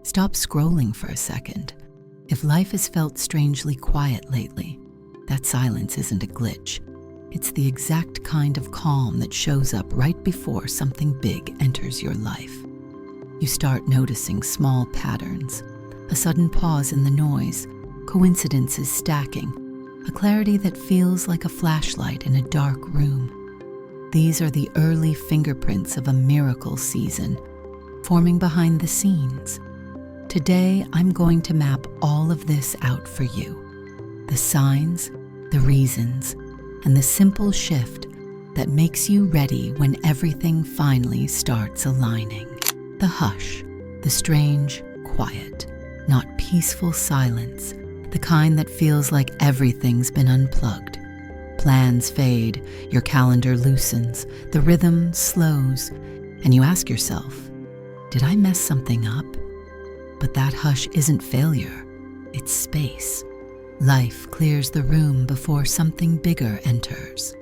Stop scrolling for a second. If life has felt strangely quiet lately, that silence isn't a glitch. It's the exact kind of calm that shows up right before something big enters your life. You start noticing small patterns, a sudden pause in the noise, coincidences stacking, a clarity that feels like a flashlight in a dark room. These are the early fingerprints of a miracle season, forming behind the scenes. Today, I'm going to map all of this out for you. The signs, the reasons, and the simple shift that makes you ready when everything finally starts aligning. The hush, the strange quiet, not peaceful silence, the kind that feels like everything's been unplugged. Plans fade, your calendar loosens, the rhythm slows, and you ask yourself, did I mess something up? But that hush isn't failure, it's space. Life clears the room before something bigger enters.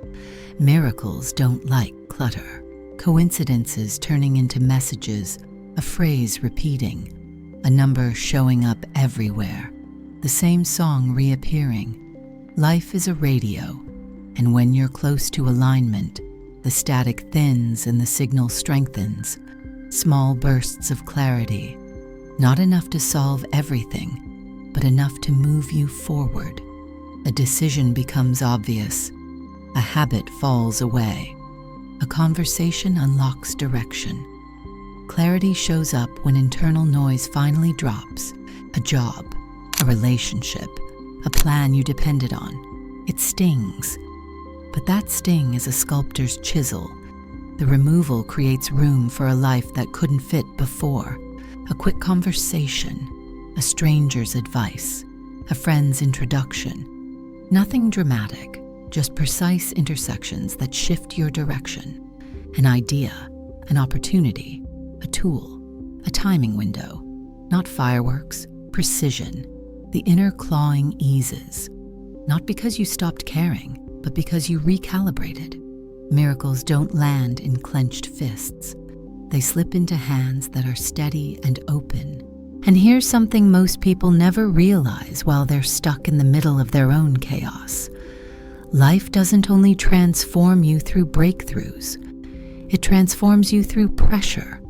Miracles don't like clutter. Coincidences turning into messages, a phrase repeating, a number showing up everywhere, the same song reappearing. Life is a radio, and when you're close to alignment, the static thins and the signal strengthens. Small bursts of clarity, not enough to solve everything, but enough to move you forward. A decision becomes obvious. A habit falls away. A conversation unlocks direction. Clarity shows up when internal noise finally drops. A job, a relationship, a plan you depended on. It stings. But that sting is a sculptor's chisel. The removal creates room for a life that couldn't fit before. A quick conversation, a stranger's advice, a friend's introduction. Nothing dramatic, just precise intersections that shift your direction. An idea, an opportunity, a tool, a timing window. Not fireworks, precision. The inner clawing eases. Not because you stopped caring, but because you recalibrated. Miracles don't land in clenched fists. They slip into hands that are steady and open. And here's something most people never realize while they're stuck in the middle of their own chaos. Life doesn't only transform you through breakthroughs, it transforms you through pressure,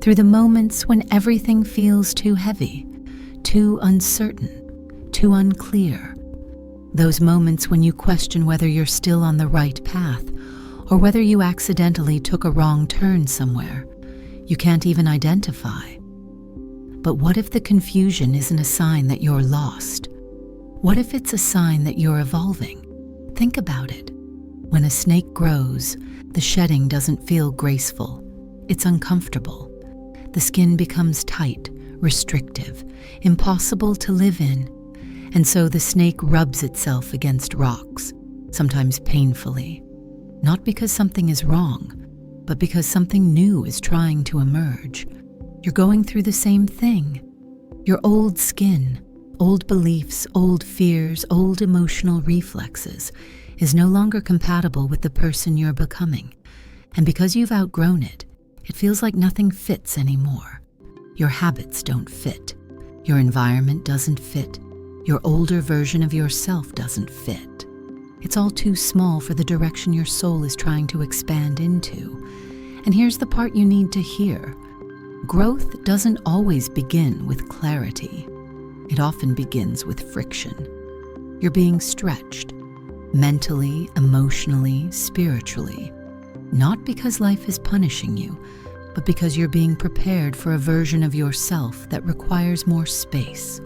through the moments when everything feels too heavy, too uncertain, too unclear. Those moments when you question whether you're still on the right path, or whether you accidentally took a wrong turn somewhere you can't even identify. But what if the confusion isn't a sign that you're lost? What if it's a sign that you're evolving? Think about it. When a snake grows, the shedding doesn't feel graceful. It's uncomfortable. The skin becomes tight, restrictive, impossible to live in. And so the snake rubs itself against rocks, sometimes painfully. Not because something is wrong, but because something new is trying to emerge. You're going through the same thing. Your old skin, old beliefs, old fears, old emotional reflexes is no longer compatible with the person you're becoming. And because you've outgrown it, it feels like nothing fits anymore. Your habits don't fit. Your environment doesn't fit. Your older version of yourself doesn't fit. It's all too small for the direction your soul is trying to expand into. And here's the part you need to hear. Growth doesn't always begin with clarity. It often begins with friction. You're being stretched, mentally, emotionally, spiritually, not because life is punishing you, but because you're being prepared for a version of yourself that requires more space,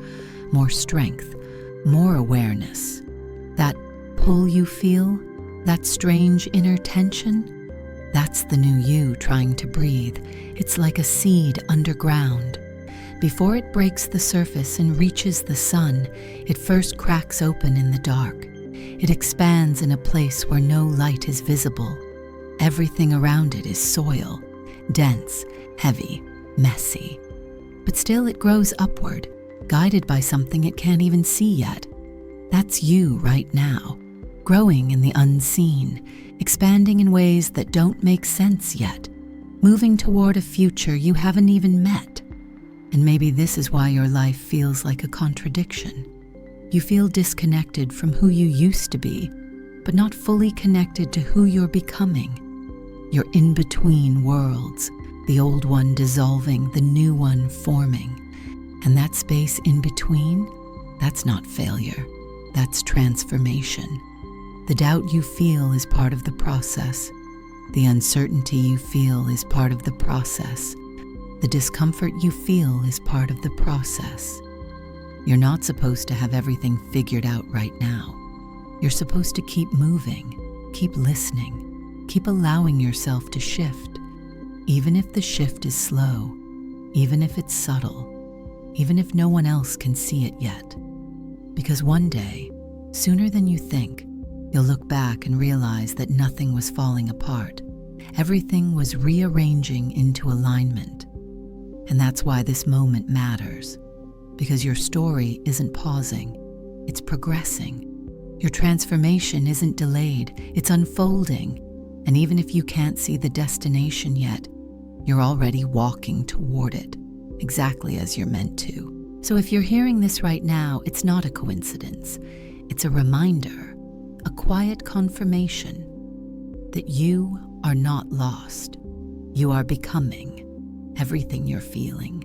more strength, more awareness. That pull you feel, that strange inner tension, that's the new you trying to breathe. It's like a seed underground. Before it breaks the surface and reaches the sun, it first cracks open in the dark. It expands in a place where no light is visible. Everything around it is soil, dense, heavy, messy. But still it grows upward, guided by something it can't even see yet. That's you right now, growing in the unseen, expanding in ways that don't make sense yet, moving toward a future you haven't even met. And maybe this is why your life feels like a contradiction. You feel disconnected from who you used to be, but not fully connected to who you're becoming. You're in between worlds, the old one dissolving, the new one forming. And that space in between, that's not failure, that's transformation. The doubt you feel is part of the process. The uncertainty you feel is part of the process. The discomfort you feel is part of the process. You're not supposed to have everything figured out right now. You're supposed to keep moving, keep listening, keep allowing yourself to shift, even if the shift is slow, even if it's subtle, even if no one else can see it yet. Because one day, sooner than you think, you'll look back and realize that nothing was falling apart. Everything was rearranging into alignment. And that's why this moment matters. Because your story isn't pausing, it's progressing. Your transformation isn't delayed, it's unfolding. And even if you can't see the destination yet, you're already walking toward it, exactly as you're meant to. So if you're hearing this right now, it's not a coincidence. It's a reminder, a quiet confirmation that you are not lost. You are becoming everything you're feeling.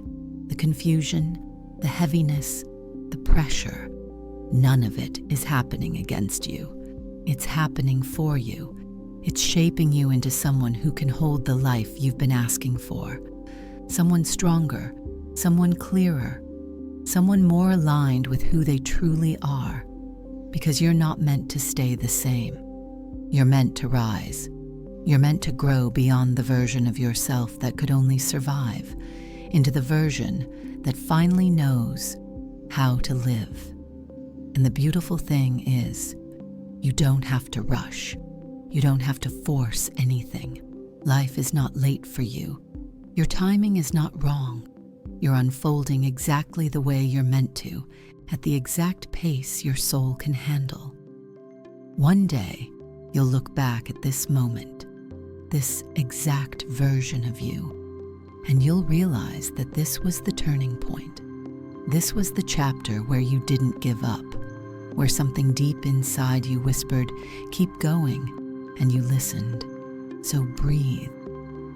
The confusion, the heaviness, the pressure, none of it is happening against you. It's happening for you. It's shaping you into someone who can hold the life you've been asking for. Someone stronger, someone clearer, someone more aligned with who they truly are. Because you're not meant to stay the same. You're meant to rise. You're meant to grow beyond the version of yourself that could only survive, into the version that finally knows how to live. And the beautiful thing is, you don't have to rush. You don't have to force anything. Life is not late for you. Your timing is not wrong. You're unfolding exactly the way you're meant to, at the exact pace your soul can handle. One day, you'll look back at this moment, this exact version of you, and you'll realize that this was the turning point. This was the chapter where you didn't give up, where something deep inside you whispered, "Keep going," and you listened. So breathe.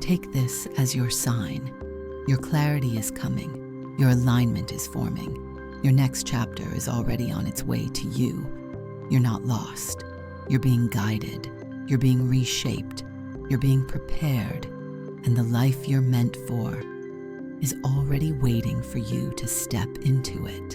Take this as your sign. Your clarity is coming. Your alignment is forming. Your next chapter is already on its way to you. You're not lost. You're being guided. You're being reshaped. You're being prepared. And the life you're meant for is already waiting for you to step into it.